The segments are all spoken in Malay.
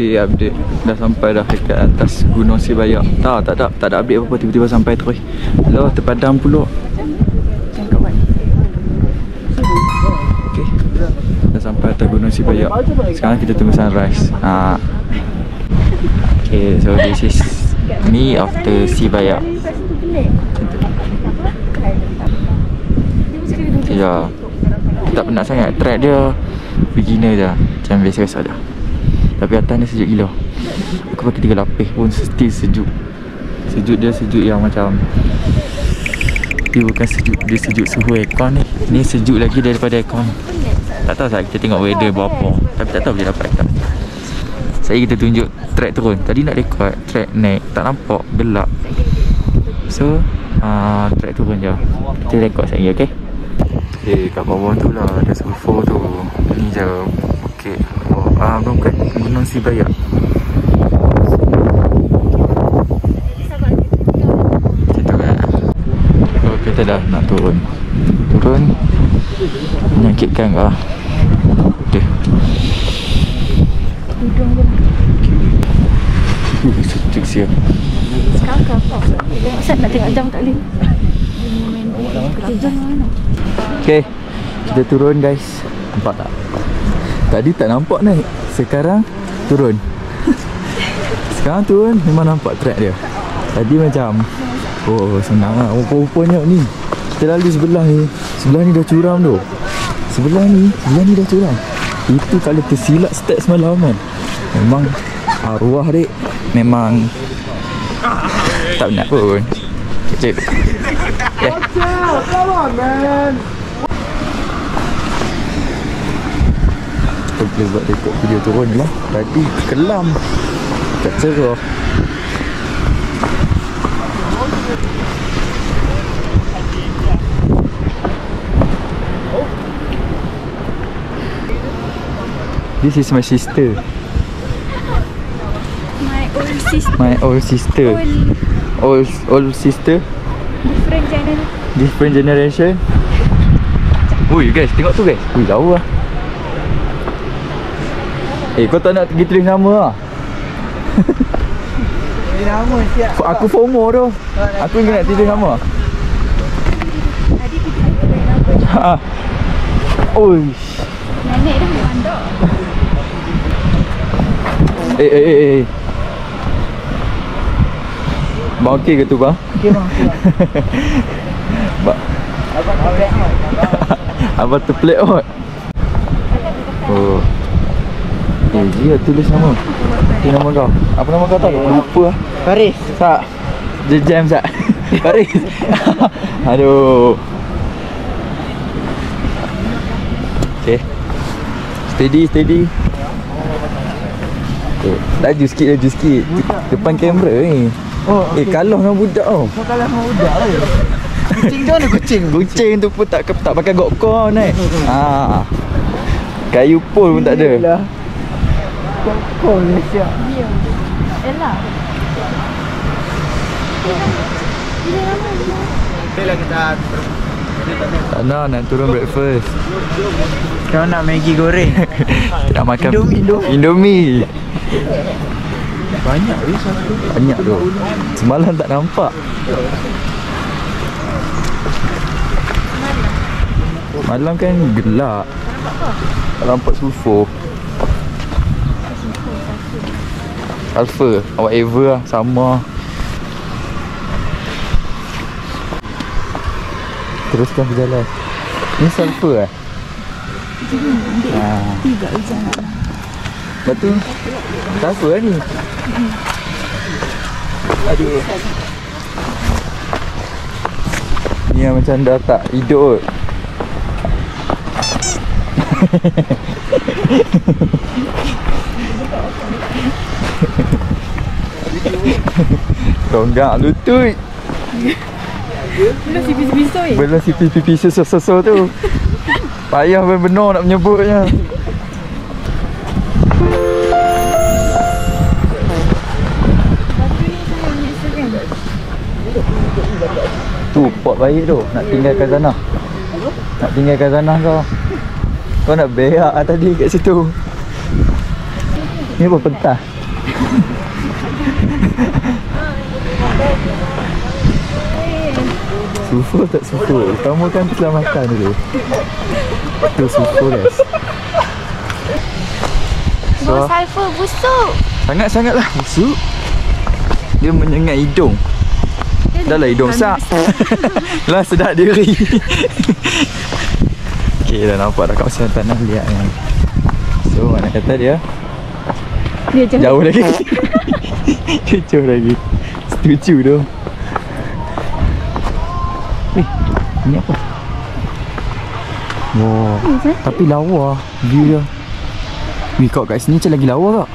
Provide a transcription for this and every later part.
Okay, update. Dah sampai dah dekat atas Gunung Sibayak. Tak ada update apa-apa, tiba-tiba sampai terus. Loh, terpadam pula. Okay, dah sampai atas Gunung Sibayak. Sekarang kita tunggu sunrise. Okay, so this is me after Sibayak. Ya, tak penat sangat. Track dia beginner je, macam biasa-biasa je. Tapi atas ni sejuk gila. Aku pakai 3 lapis pun still sejuk. Sejuk dia sejuk yang macam, dia bukan sejuk, dia sejuk suhu aircon ni. Ni sejuk lagi daripada aircon. Tak tahu saya, kita tengok weather berapa, tapi tak tahu boleh dapat tak. Saya kita tunjuk track turun. Tadi nak record track naik, tak nampak, gelap. So track turun je. Kita record sekali, okay? Okay, kat bawah tu lah ada sulfur tu. Ni je bukit, bukan Gunung Sibayak. Kita kan. So kita dah nak turun. Menyakitkan lah. Okay. Sejuk siap. Sekarang ke apa? Tengok set nak tengok jam tak boleh. Jam mana? Okay, kita turun guys. Nampak tak? Tadi tak nampak naik, sekarang turun. Sekarang turun memang nampak track dia. Tadi macam, oh senang lah. Rupanya ni kita lalu sebelah ni. Sebelah ni dah curam tu. Sebelah ni dah curam. Itu kalau tersilap start semalam kan, memang arwah dek. Memang tak nak pun. Kecil. Yeah. Come on man. Kita boleh buat rekod video turun je lah. Tadi kelam, tak cerah. This is my sister. My old sister. Old sister. Different generation. Ui guys, tengok tu guys. Ui jauh lah. Kau tak nak pergi tulis nama lah? Tulis nama siap. Aku FOMO tu. Aku ingat nak tulis nama. Tadi pergi tulis nama. Uish. Nenek dah mandok. Bang okey ke tu bang? Okey bang. Abang terplay out. Oh. Dia tulis nama. Tulis nama kau. Apa nama kau tahu? Lupa lah. Faris. Tak. Dia jam tak? Faris. Aduh. Okay. Steady. Laju sikit. Depan kamera ni. Oh, okay. Kalah dengan budak tau. Kau kalah dengan budak lah. Kucing tu mana kucing? Kucing tu pun tak pakai gokor naik. Kayu pole pun tak ada. Gokor ni siap. Ya. Ella. Bila kita tak nak turun breakfast. kau nak Maggi goreng. Kita nak makan Indomie. Banyak satu. Banyak tu. Semalam tak nampak. Malam kan gelap. Tak nampak sulfur. Alpha, whatever lah, sama. Teruskan berjalan. Ni sulfur lah. Tidak hujan. Lepas tu sulfur lah ni. Aduh. Ni yang macam dah tak hidup kot. Tonggak lutut. Belum sipis-pisau je. Belum sipis-pisau tu. Payah benar nak menyebutnya. Tu pot baik tu. Nak tinggalkan sana. Nak tinggalkan sana kau. Kau nak berak tadi kat situ. Ni apa pentah? Sufur tak sufur? Utamakan keselamatan dulu. Itu sufur guys. Bau sulfur busuk. Sangat-sangatlah busuk. Dia menyengat hidung. Dah lah hidung sak. Lah sedap diri. Okay, dah nampak dah kawasan tanah liat ni. So mana kata dia Dia jauh lagi. Jauh lagi. Setuju tu. Ini apa? Wow. Tapi lawa view dia. Wih, kau kat sini macam lagi lawa kak.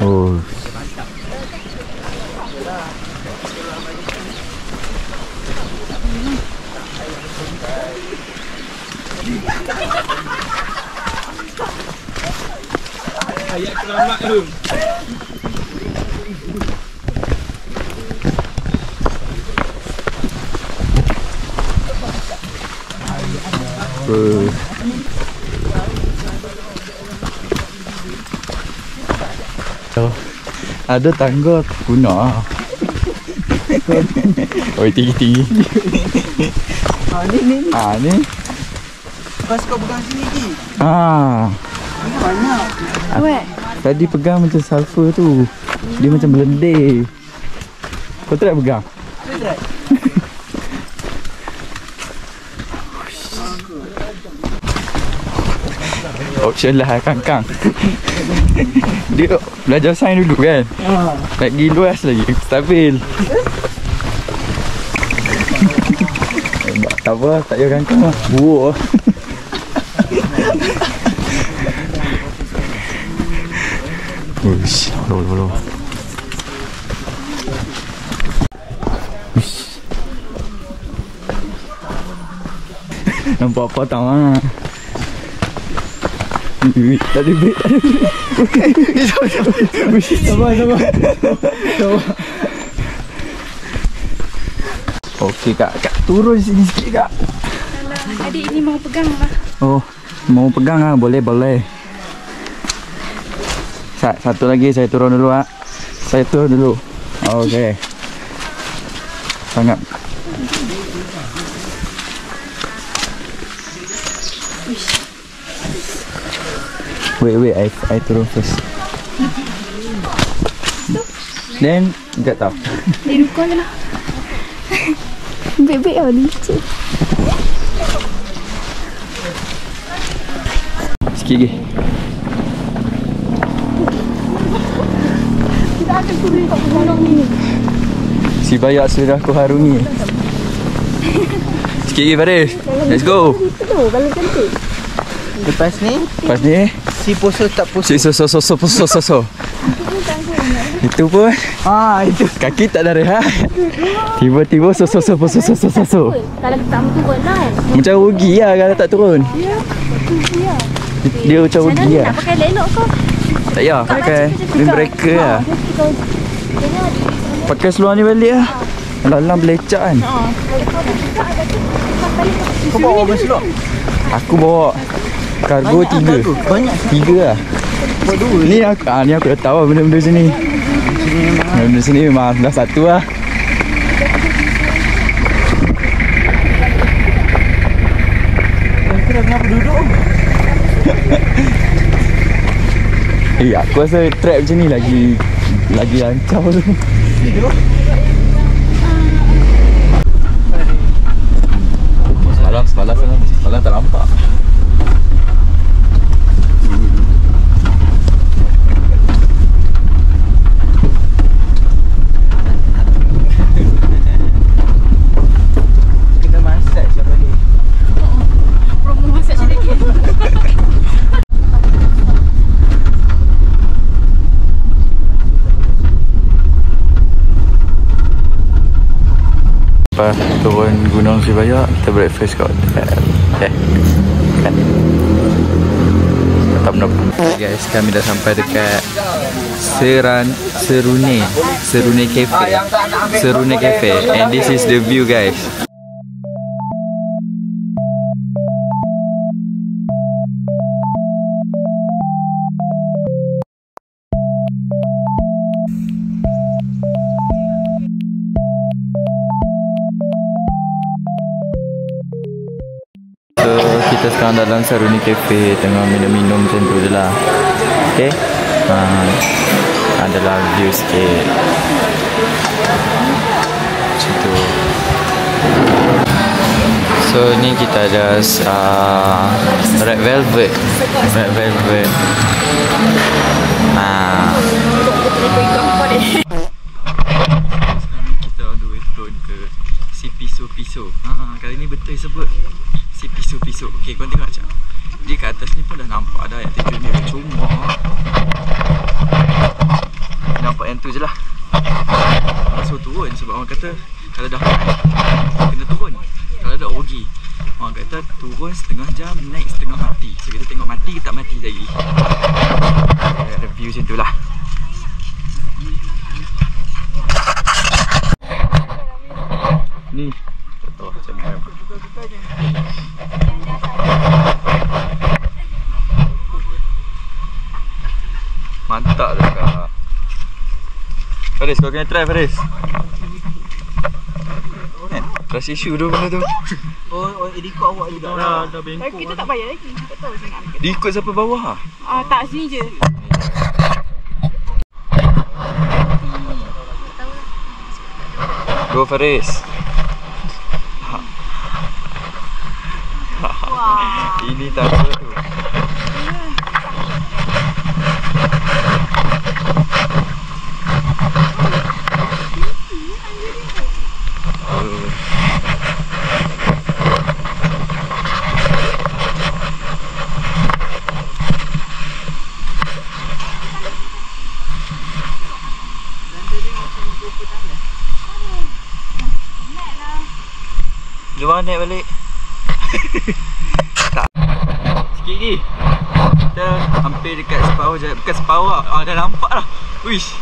Oh. Ayat keramat tu. Ada tangga guna. Oi, tinggi-tinggi. Ni. Ni. Pas kau pegang sini lagi. Ini banyak. Weh. Tadi pegang macam sulfur tu. Dia macam berlendir. Kau try pegang. Option lah kang-kang. Dia belajar sains dulu kan. Lagi luas lagi. Stabil. Tak apa, tak payah kang-kang lah. Buruk lah. Uish, lolo. Uish. Nampak apa tak lah. Tak ada beg, tak ada beg. Sabar. Okey kak, turun sini sikit kak. Alah, adik ini mau pegang lah. Oh, mau pegang ah, boleh. Satu lagi saya turun dulu ah. Saya turun dulu. Okey. Sangat. Wait, I turun first. Then, tak tahu. Ruko je lah. Bebek lah licin. Sikit lagi. Tidak akan turun kat gunung ni. Si Bayak sudah aku harungi. Sikit lagi Faris. Let's go. Itu kalau cantik. Lepas ni, si poso tak poso. Cik so. Itu pun Itu. kaki tak ada rehat. Tiba-tiba so. Kalau kita tak mau turun lah. Macam rugi lah kalau tak turun. Dia macam rugi lah. Nak pakai lenok kau. Tak payah pakai windbreaker lah. Pakai seluar ni balik lah. Dalam belecak kan. Kau bawa apa selok? Aku bawa kargo 3. Banyak. 3 lah. Bawa 2. Ni aku dah tahu lah benda-benda sini. Benda sini memang dah satu lah. Kira kenapa duduk? Aku rasa trap macam ni lagi lancar tu. Semalam tak nampak. Kena masak siapa ni? Promo masak sedikit. Lepas turun Gunung Sibayak, kita breakfast kat hotel. Kan? Tak benar. Guys, kami dah sampai dekat Serune Cafe. And this is the view guys. Kita sekarang dalam Saruni Cafe, tengah minum-minum macam tu je lah. Okay. Adalah view sikit macam tu. So ni kita ada Red Velvet. Kita on the way turn ke si Piso. Kali ni betul sebut si Piso. Okay, korang tengok macam dia kat atas ni pun dah nampak dah yang tujuan dia. Cuma nampak yang tu je lah. So turun sebab orang kata kalau dah kena turun. Kalau ada rugi, orang kata turun setengah jam, naik setengah mati. So kita tengok mati ke tak mati lagi. Ada view macam tu lah. Ni tahu macam mana. Mantap dah kak. Faris, kau kena try Faris. Trust issue tu benda tu. Oh, record awak juga. Dah bengkok. Kita tak bayar lagi. Tak tahu saya nak ambil. Diikut sampai bawah. Tak, sini je. Go Faris. Wah. Ini tak apa tu. Jom naik balik. Tak. Sikit lagi. Kita hampir dekat separuh je. Bukan separuh lah. Dah nampak lah. Wish.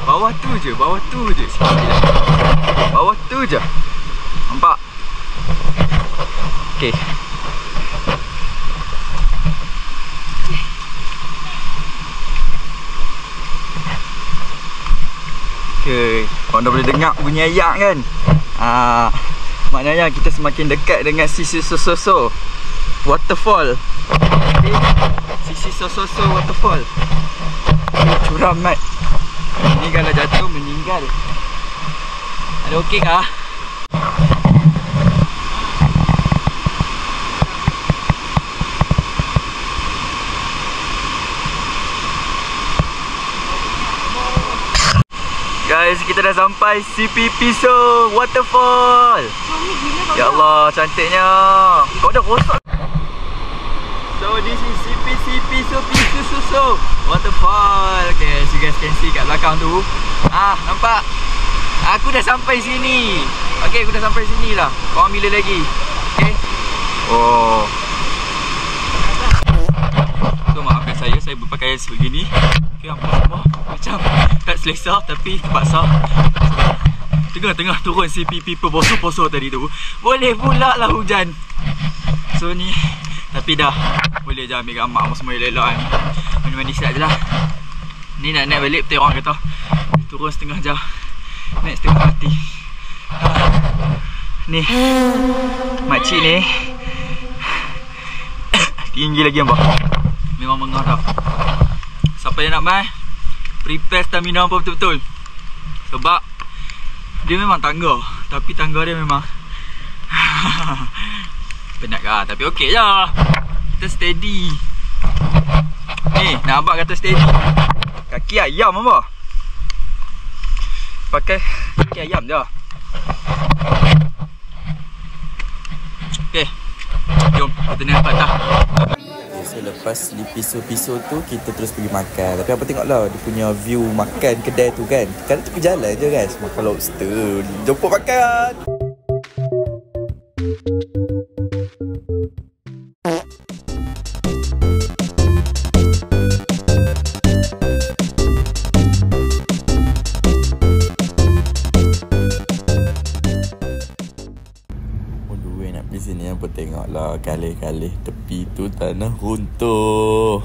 Bawah tu je. Sikit je lah. Bawah tu je. Nampak? Okay. Okay. Korang dah boleh dengar bunyi ayak kan? Maknanya kita semakin dekat dengan Sisi Sososo Waterfall. Okay. Sisi Sososo Waterfall. Curam mat. Ini kalau jatuh meninggal. Ada okey kah? Guys, kita dah sampai CP Piso Waterfall. Ya Allah, cantiknya. Kau dah rosak. So this is CP Piso Waterfall. Okay, so you guys can see kat belakang tu. Nampak? Aku dah sampai sini. Okay, aku dah sampai sini lah. Korang bila lagi? Okay. Oh. So maafkan saya berpakaian sebegini. Okay, apa semua macam tak selesa tapi terpaksa. Tengah-tengah turun CP poso tadi tu. Boleh pula lah hujan. So ni, tapi dah boleh je ambil gambar apa semua elok kan. Mandi-mandi siap je lah. Ni nak naik balik betul orang kata turun setengah jam, naik setengah mati. Ni makcik ni tinggi lagi yang bawah. Memang mengah dah. Siapa yang nak main, prepare stamina apa betul-betul. Sebab dia memang tangga, tapi tangga dia memang penat kah, tapi okey je. Kita steady. Ni, nak abang kata steady. Kaki ayam apa? Pakai kaki ayam je. Okey. Jom, kita nampak dah. So lepas di piso tu kita terus pergi makan. Tapi apa tengoklah dia punya view makan kedai tu kan. Kan tepi jalan je guys. Makan lobster. Jom makan. Di sini apa tengoklah kali-kali tepi tu tanah runtuh.